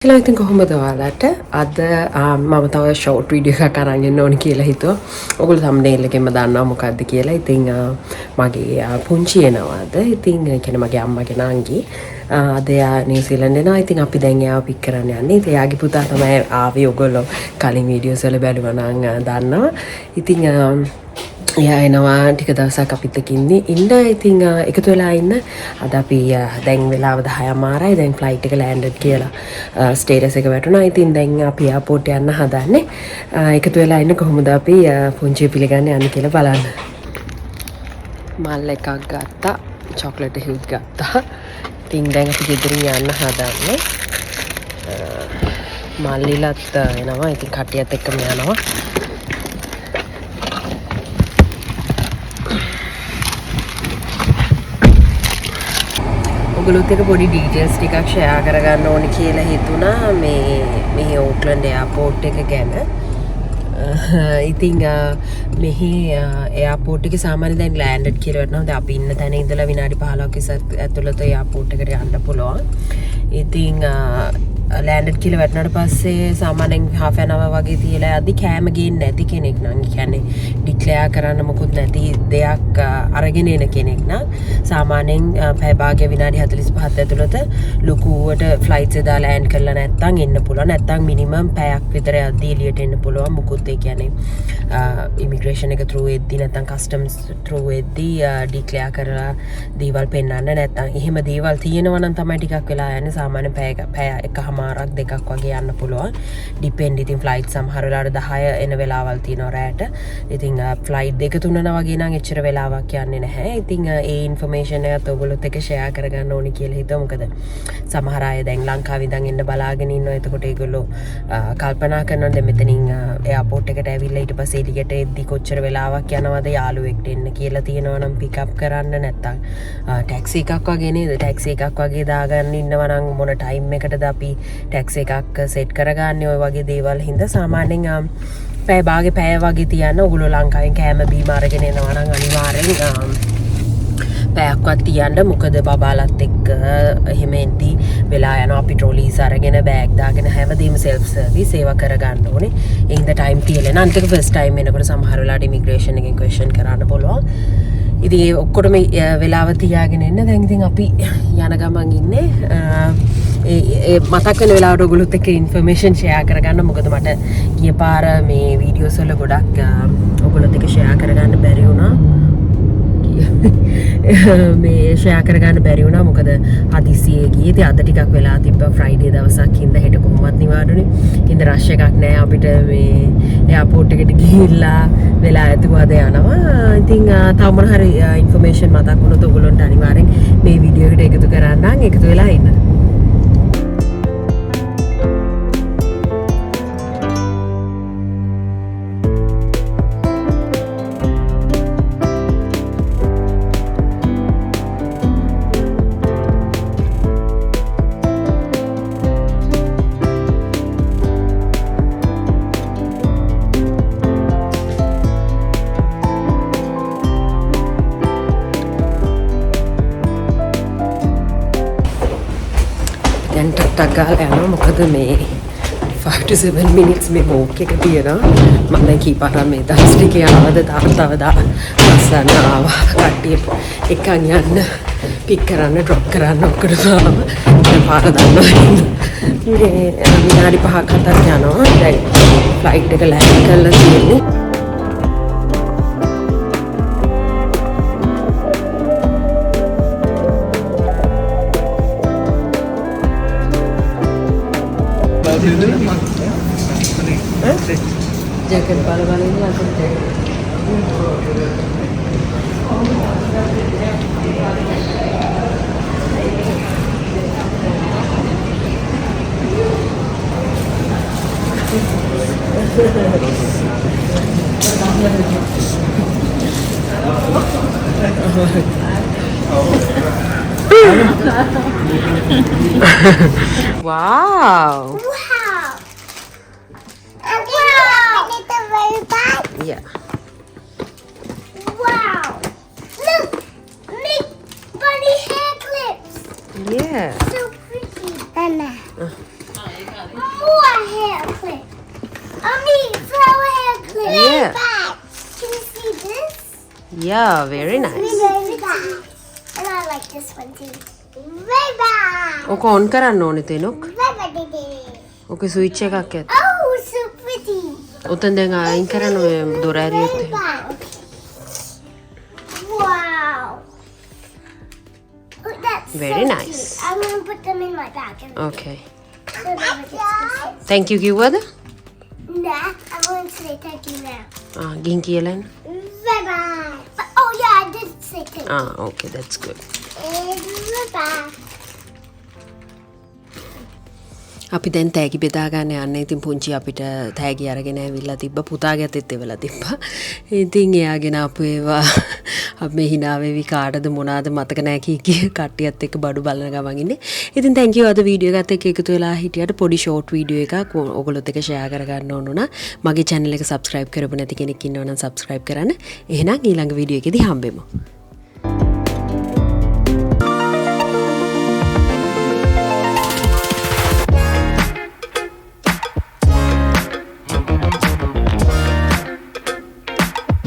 කියලා ඉතින් කොහොමද ඔයාලට අද මම තව ෂෝට් වීඩියෝ එකක් අරන් එන්න ඕනි කියලා හිතුවා. ඔයගොල්ලෝ thumbnail එකෙන්ම දන්නවා මොකද්ද කියලා. ඉතින් මගේ පුංචි එනවාද. ඉතින් ඒ කියන්නේ මගේ අම්මගේ නංගි අද එයා නිව්සීලන්ඩ් එනවා. ඉතින් අපි දැන් එයාව පික් කරන්න යන්නේ. ඉතින් එයාගේ පුතා තමයි ආවේ. ඔයගොල්ලෝ කලින් වීඩියෝස් වල බැලුවා නම් දන්නවා. ඉතින් එයා එනවා ටික දවසක් අපිත් එක්ක ඉන්න. ඉතින් එකතු වෙලා ඉන්න. අද අපි දැන් වෙලාව 10:00යි. දැන් ෆ්ලයිට් එක ලෑන්ඩඩ් කියලා ස්ටේටස් එක වැටුණා. ඉතින් දැන් අපි එයාපෝට් යන්න හදන්නේ. එකතු වෙලා ඉන්න කොහොමද අපි පුංචි පිළිගන්නේ යන්නේ කියලා බලන්න. මල් එකක් ගත්තා. චොක්ලට් එකක් ගත්තා. ඉතින් දැන් අපි ගෙදරින් යන්න හදන්නේ. මල්ලිලත් එනවා. ඉතින් කට්ටියත් එක්කම යනවා. ඔගොල්ලොත් එක්ක පොඩි ඩීටේල්ස් ටිකක් ෂෙයා කරගන්න ඕනි කියලා හිතුණා මේ ඕක්ලන්ඩ් එයාපෝට් එක ගැන. ඉතින් මෙහි එයාපෝට් එකේ සාමාන්‍යයෙන් දැන් ලෑන්ඩඩ් කියලා වටනවා. දැන් අපි ඉන්න තැන ඉඳලා විනාඩි 15ක ඇතුළත එයාපෝට් එකට යන්න පුළුවන්. ඉතින් ලෑන්ඩඩ් කියලා වැටුණාට පස්සේ සාමාන්‍යයෙන් half an hour වගේ තියලා යද්දි කෑම ගේන්නේ නැති කෙනෙක් නම් කියන්නේ ඩික්ලෙයාර් කරන්න මොකුත් නැති දෙයක් අරගෙන එන කෙනෙක් නම් සාමාන්‍යයෙන් පැය භාගය විනාඩි 45 ඇතුළත ලොකුවට ෆ්ලයිට්ස් එක දාලා ලෑන්ඩ් කරලා නැත්තම් එන්න පුළුවන්. නැත්තම් මිනිමම් පැයක් විතර යද්දි එළියට එන්න පුළුවන්. මොකුත් ඒ කියන්නේ ඉමිග්‍රේෂන් එක through එද්දි නැත්තම් කස්ටම්ස් through එද්දි ඩික්ලෙයාර් කරලා දේවල් පෙන්නන්න නැත්තම් එහෙම දේවල් තියෙනවා නම් තමයි ටිකක් වෙලා යන්නේ. සාමාන්‍ය පැය එකමාරක් දෙකක් වගේ යන්න පුළුවන්. ඩිපෙන්ඩ්. ඉතින් ෆ්ලයිට් සමහර වෙලාවට 10 එන වෙලාවල් තියෙනවා රැට. ඉතින් ෆ්ලයිට් දෙක තුනන වගේ නම් එච්චර වෙලාවක් යන්නේ නැහැ. ඉතින් ඒ ඉන්ෆර්මේෂන් එකත් ඔයගොල්ලොත් එක්ක ෂෙයා කරගන්න ඕනි කියලා හිතුවා. මොකද සමහර අය දැන් ලංකාවේ ඉඳන් එන්න බලාගෙන ඉන්නවා. එතකොට ඒගොල්ලෝ කල්පනා කරනවා දැන් මෙතනින් එයාපෝට් එකට ඇවිල්ලා ඊට පස්සේ එළියට එද්දි කොච්චර වෙලාවක් යනවද යාළුවෙක්ට එන්න කියලා තියෙනවා නම් පිකප් කරන්න නැත්තම් ටැක්සි එකක් වගේ නේද? ටැක්සි එකක් වගේ දාගන්න ඉන්නවා නම් මොන ටයිම් එකටද අපි ටැක්සි එකක් සෙට් කරගන්නේ? ඔය වගේ දේවල් හින්දා සාමාන්‍යයෙන් පැය භාගේ පැය වගේ තියන්න. ඔයගොල්ලෝ ලංකාවෙන් කෑම බීම අරගෙන එනවා නම් අනිවාර්යෙන් පැයක්වත් තියන්න. මොකද බබාලත් එක්ක එහෙම එද්දි වෙලා යනවා. අපි ට්‍රොලීස් අරගෙන බෑග් දාගෙන හැමදේම සෙල්ෆ් සර්විස් ඒවා කරගන්න ඕනේ. ඒ හින්දා ටයිම් තියලා නෑ. අන්තික ෆස්ට් ටයිම් එනකොට සමහර වෙලාවට ඉමිග්‍රේෂන් එකෙන් ක්වෙස්චන් කරන්න පුළුවන්. ඉතින් ඒ ඔක්කොටම වෙලාව තියාගෙන එන්න. දැන් ඉතින් අපි යන ගමන් ඉන්නේ. ඒ මතක් වෙන වෙලාවට ඔයගොල්ලොත් එක්ක ඉන්ෆර්මේෂන් ෂෙයා කරගන්න. මොකද මට ගිය පාර මේ වීඩියෝස් වල ගොඩක් ඔයගොල්ලොත් එක්ක ෂෙයා කරගන්න බැරි වුණා. මේ ෂෙයා කරගන්න බැරි වුණා. මොකද හදිසියේ ගියේ. ඉතින් අද ටිකක් වෙලා තිබ්බා ෆ්‍රයිඩේ දවසක් හින්දා හෙට කොහොමවත් නිවාඩුනේ. හින්දා රෂ් එකක් නෑ අපිට මේ එයාපෝට් එකට ගිහිල්ලා වෙලා ඇතුවද යනවා. ඉතින් තව මොන හරි ඉන්ෆර්මේෂන් මතක් වුණොත් ඔයගොල්ලන්ට අනිවාර්යෙන් මේ වීඩියෝ එකට එකතු කරන්නම්. එකතු වෙලා ඉන්න. ටක් ගාලා යනවා. මොකද මේ 5 to 7 minutes මේ walk එක තියෙනවා. මම දැන් කීපාරක් මේ දවස් ටිකේ ආවද තව ලස්සන ආවා. කට්ටිය එකන් යන්න පික් කරන්න ඩ්‍රොප් කරන්න ඔක්කොම ආවා. දැන් පාර දන්නවා. මේ විනාඩි 5ක් 7ක් යනවා. දැන් ෆ්ලයිට් එක ලෑන්ඩ් කරලා තියෙන්නේ. Jacket bala-bala ini aku wow. Yeah. Wow! Look! Big bunny hair clips! Yeah. So pretty. Nana. Yeah. bag. Can you see this? Yeah, very nice. Very bag. And I like this one too. Very bag. ඔක on කරන්න ඕනේ තෙනොක්. Very bag. ඔකේ switch එකක් ඇත. Oh, so pretty. උතෙන් දැන් අයින් කරන්න මේ දොර ඇරියොත් Very එහෙම. bag. Wow. Oh, that's Very so nice. cute. I'm gonna put them in my bag. Okay. So never gets missing. Thank you කිව්වද? Nah, I'm going to say thank you now. ගිහින් කියලා එන්න. Bye bye. Oh yeah, I did say thank you. Okay, that's good. Bye bye. අපි දැන් තෑගි බෙදා ගන්න යන්න. ඉතින් පුංචි අපිට තෑගි අරගෙන ඇවිල්ලා තිබ්බා. පුතාගේ අතෙත් එවලා තිබ්බා. ඉතින් එයාගෙන අපු ඒවා අපි hina වෙවි කාටද මොනවාද මතක නැහැ කී කට්ටියත් එක්ක බඩු බලන ගමන් ඉන්නේ. ඉතින් thank you අද වීඩියෝ එකත් එක්ක එකතු වෙලා හිටියට පොඩි short වීඩියෝ එකක් ඔයගොල්ලොත් එක්ක share කරගන්න ඕන උනා. මගේ channel එක subscribe කරපු නැති කෙනෙක් ඉන්නවනම් subscribe කරන්න. එහෙනම් ඊළඟ වීඩියෝ එකේදී හම්බෙමු.